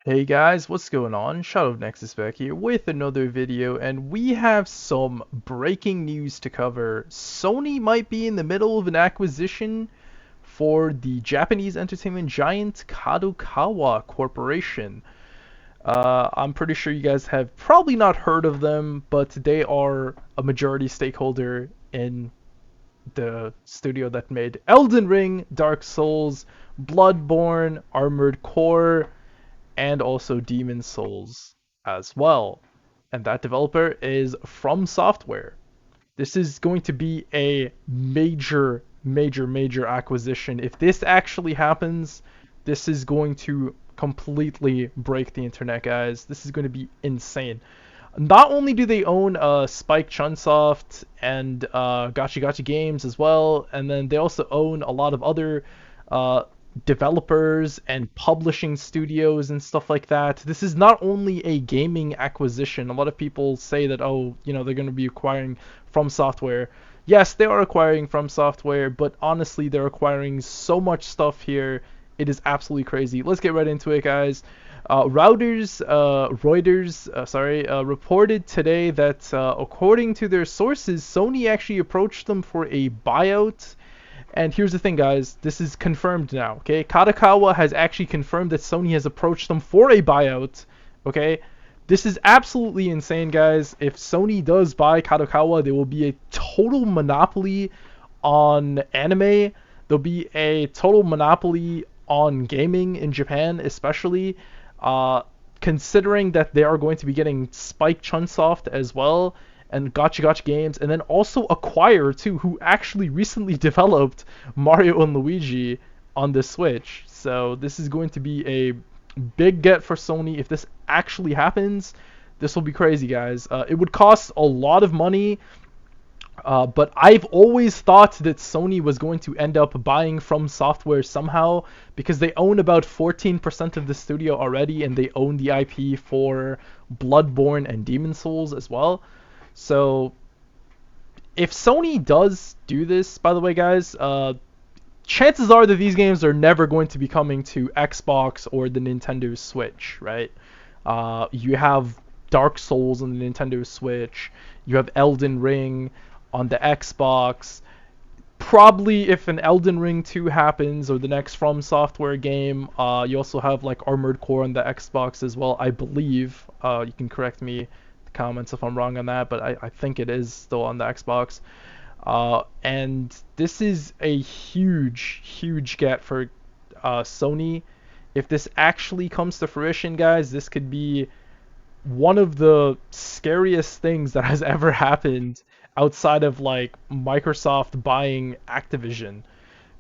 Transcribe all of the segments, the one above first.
Hey guys, what's going on? Shadow of Nexus back here with another video, and we have some breaking news to cover. Sony might be in the middle of an acquisition for the Japanese entertainment giant Kadokawa Corporation. I'm pretty sure you guys have probably not heard of them, but they are a majority stakeholder in the studio that made Elden Ring, Dark Souls, Bloodborne, Armored Core, and also Demon Souls as well. And that developer is From Software. This is going to be a major acquisition. If this actually happens, this is going to completely break the internet, guys. This is going to be insane. Not only do they own Spike Chunsoft and Gacha Games as well, and then they also own a lot of other uh, developers and publishing studios and stuff like that. This is not only a gaming acquisition. A lot of people say that, oh, they're going to be acquiring From Software. Yes, they are acquiring From Software, but honestly, they're acquiring so much stuff here. It is absolutely crazy. Let's get right into it, guys. Reuters, reported today that according to their sources, Sony actually approached them for a buyout. And here's the thing, guys. This is confirmed now, okay? Kadokawa has actually confirmed that Sony has approached them for a buyout, okay? This is absolutely insane, guys. If Sony does buy Kadokawa, there will be a total monopoly on anime. There'll be a total monopoly on gaming in Japan, especially. Uh, Considering that they are going to be getting Spike Chunsoft as well, and Gacha Games, and then also Acquire too, who actually recently developed Mario and Luigi on the Switch. So this is going to be a big get for Sony. If this actually happens, this will be crazy, guys. It would cost a lot of money, but I've always thought that Sony was going to end up buying From Software somehow, because they own about 14% of the studio already, and they own the IP for Bloodborne and Demon Souls as well. So if Sony does do this, by the way, guys, chances are that these games are never going to be coming to Xbox or the Nintendo Switch, right? You have Dark Souls on the Nintendo Switch. You have Elden Ring on the Xbox. Probably if an Elden Ring 2 happens, or the next From Software game, you also have like Armored Core on the Xbox as well, I believe. You can correct me in the comments if I'm wrong on that, but I think it is still on the Xbox. And this is a huge get for Sony. If this actually comes to fruition, guys, this could be one of the scariest things that has ever happened outside of like Microsoft buying Activision,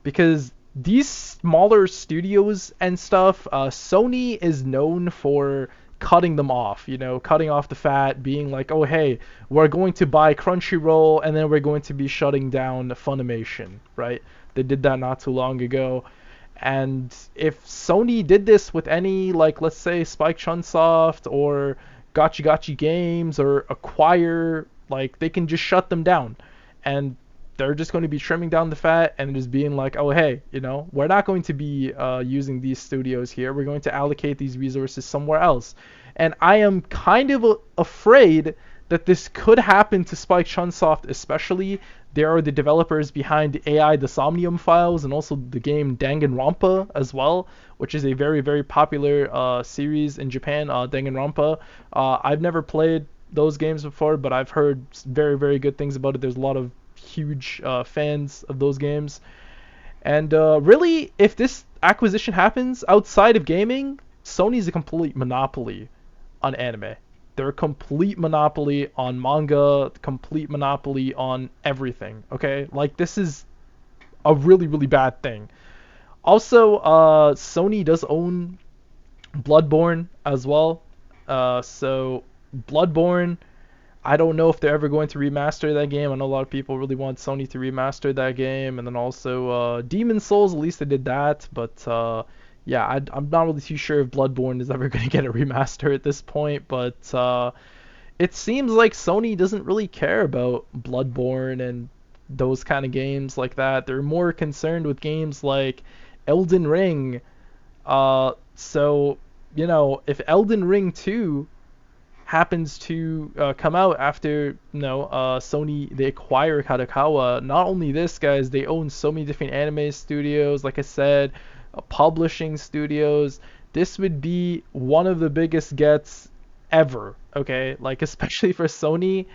because these smaller studios and stuff, Sony is known for cutting them off, cutting off the fat, being like, oh hey, we're going to buy Crunchyroll and then we're going to be shutting down Funimation, right? They did that not too long ago. And if Sony did this with any, like, let's say Spike Chunsoft or Gacha Games or Acquire, like, they can just shut them down. And they're just going to be trimming down the fat and just being like, oh, hey, we're not going to be using these studios here. We're going to allocate these resources somewhere else. And I am kind of afraid that this could happen to Spike Chunsoft especially. They are the developers behind AI The Somnium Files and also the game Danganronpa as well, which is a very popular series in Japan, Danganronpa. I've never played those games before, but I've heard very good things about it. There's a lot of huge fans of those games. And really, if this acquisition happens outside of gaming, Sony's a complete monopoly on anime. They're a complete monopoly on manga, complete monopoly on everything, okay? Like, this is a really bad thing. Also, Sony does own Bloodborne as well. So Bloodborne, I don't know if they're ever going to remaster that game. I know a lot of people really want Sony to remaster that game. And then also Demon Souls, at least they did that. But yeah, I'm not really too sure if Bloodborne is ever going to get a remaster at this point. But it seems like Sony doesn't really care about Bloodborne and those kind of games like that. They're more concerned with games like Elden Ring. So if Elden Ring 2 happens to come out after Sony they acquire Kadokawa. Not only this, guys, they own so many different anime studios. Like I said, publishing studios. This would be one of the biggest gets ever. Okay, like especially for Sony,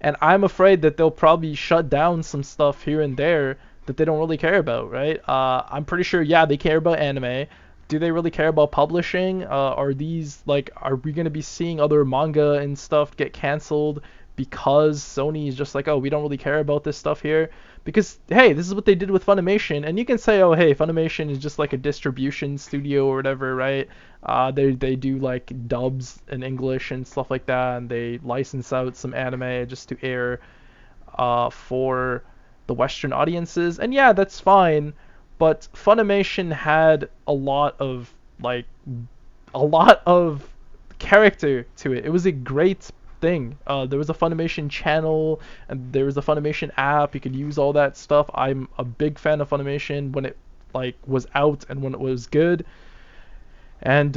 and I'm afraid that they'll probably shut down some stuff here and there that they don't really care about, right? I'm pretty sure, yeah, they care about anime. Do they really care about publishing? Are we gonna be seeing other manga and stuff get canceled because Sony is just like, oh, we don't really care about this stuff here? Because hey, this is what they did with Funimation, and you can say, oh, hey, Funimation is just like a distribution studio or whatever, right? They do like dubs in English and stuff like that, and they license out some anime just to air for the Western audiences. And yeah, that's fine, but Funimation had like a lot of character to it. It was a great thing. There was a Funimation channel and there was a Funimation app. You could use all that stuff. I'm a big fan of Funimation when it like was out and when it was good. And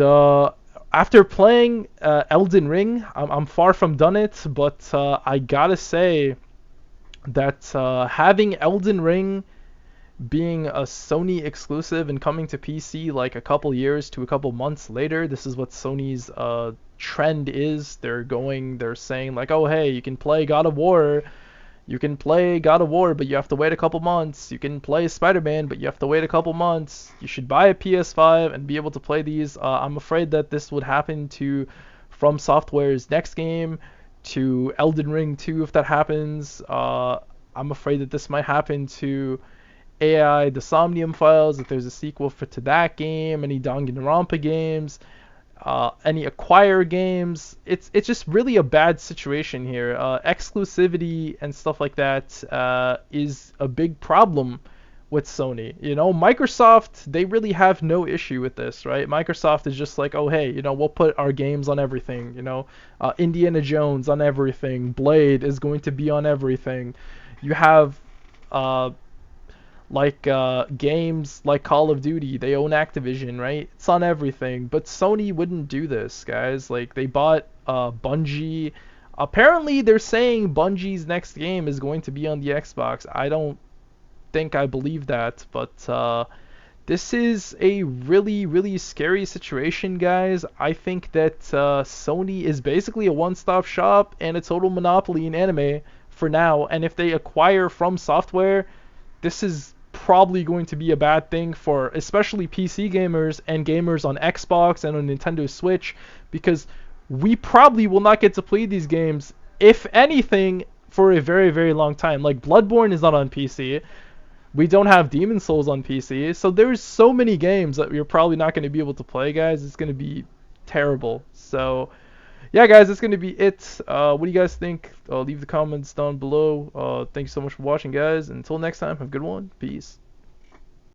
after playing Elden Ring, I'm far from done it, but I gotta say that having Elden Ring being a Sony exclusive and coming to PC like a couple years to a couple months later, this is what Sony's trend is. They're saying like, oh hey, you can play God of War. You can play God of War, but you have to wait a couple months. You can play Spider-Man, but you have to wait a couple months. You should buy a PS5 and be able to play these. I'm afraid that this would happen to From Software's next game, to Elden Ring 2 if that happens. I'm afraid that this might happen to AI The Somnium Files if there's a sequel to that game, any Danganronpa games, any Acquire games. It's just really a bad situation here. Exclusivity and stuff like that is a big problem with Sony. Microsoft, they really have no issue with this, right? Microsoft is just like, oh hey, we'll put our games on everything. Indiana Jones on everything. Blade is going to be on everything. You have games like Call of Duty, they own Activision, right? It's on everything. But Sony wouldn't do this, guys. Like they bought Bungie. Apparently they're saying Bungie's next game is going to be on the Xbox. I don't think I believe that, but this is a really, really scary situation, guys. I think that Sony is basically a one-stop shop and a total monopoly in anime for now. And if they acquire From Software, this is probably going to be a bad thing for especially PC gamers and gamers on Xbox and on Nintendo Switch, because we probably will not get to play these games, if anything, for a very, very long time. Like Bloodborne is not on PC. We don't have Demon Souls on PC. So there's so many games that we're probably not going to be able to play, guys. It's going to be terrible. So yeah, guys, that's going to be it. What do you guys think? Leave the comments down below. Thanks so much for watching, guys. Until next time, have a good one. Peace.